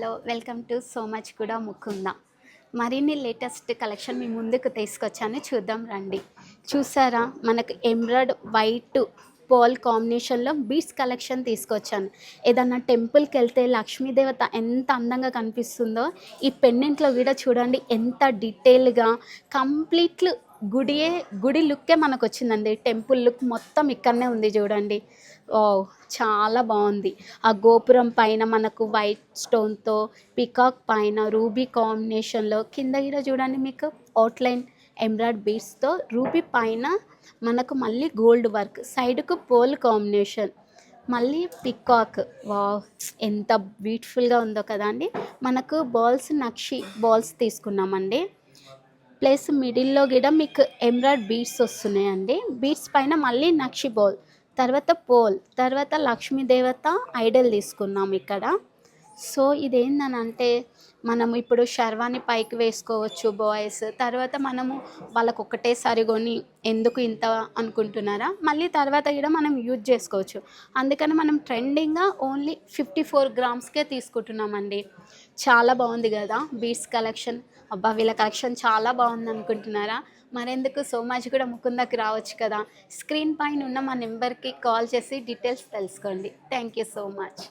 Hello welcome to so much కూడా ముకుంద. మరిన్ని latest collection మీ ముందుకు తీసుకొచ్చాను, చూద్దాం రండి. చూసారా, మనకు ఎమ్రాయిడ్ వైట్ పోల్ కాంబినేషన్లో బీడ్స్ కలెక్షన్ తీసుకొచ్చాను. ఏదన్నా టెంపుల్కి వెళ్తే లక్ష్మీదేవత ఎంత అందంగా కనిపిస్తుందో ఈ పెండెంట్లో కూడా చూడండి, ఎంత డీటెయిల్గా కంప్లీట్ గుడి లుక్కే మనకు వచ్చిందండి. టెంపుల్ లుక్ మొత్తం ఇక్కడనే ఉంది చూడండి. ఓ, చాలా బాగుంది. ఆ గోపురం పైన మనకు వైట్ స్టోన్తో, పికాక్ పైన రూబీ కాంబినేషన్లో, కింద కూడా చూడండి మీకు అవుట్లైన్ ఎంబ్రాయిడ్ బీడ్స్తో, రూబీ పైన మనకు మళ్ళీ గోల్డ్ వర్క్, సైడ్కు పోల్ కాంబినేషన్, మళ్ళీ పికాక్. వావ్, ఎంత బ్యూటిఫుల్గా ఉందో కదా అండి. మనకు బాల్స్ నక్షి బాల్స్ తీసుకున్నామండి. ప్లస్ మిడిల్లో కూడా మీకు ఎంబ్రాయిడ్ బీడ్స్ వస్తున్నాయండి. బీడ్స్ పైన మళ్ళీ నక్షి బాల్, తర్వాత పోల్, తర్వాత లక్ష్మీదేవత ఐడల్ తీసుకున్నాం ఇక్కడ. సో ఇదేందని అంటే, మనము ఇప్పుడు శర్వాని పైకి వేసుకోవచ్చు బాయ్స్. తర్వాత మనము వాళ్ళకు ఒకటేసారి కొని ఎందుకు ఇంత అనుకుంటున్నారా, మళ్ళీ తర్వాత కూడా మనం యూజ్ చేసుకోవచ్చు. అందుకని మనం ట్రెండింగ్గా ఓన్లీ 54 గ్రామ్స్కే తీసుకుంటున్నామండి. చాలా బాగుంది కదా బీడ్స్ కలెక్షన్. అబ్బా, వీళ్ళ కలెక్షన్ చాలా బాగుంది అనుకుంటున్నారా? మరెందుకు సో మచ్ కూడా ముకుందకి రావచ్చు కదా. స్క్రీన్ పైన ఉన్న మా నెంబర్కి కాల్ చేసి డీటెయిల్స్ తెలుసుకోండి. Thank you so much.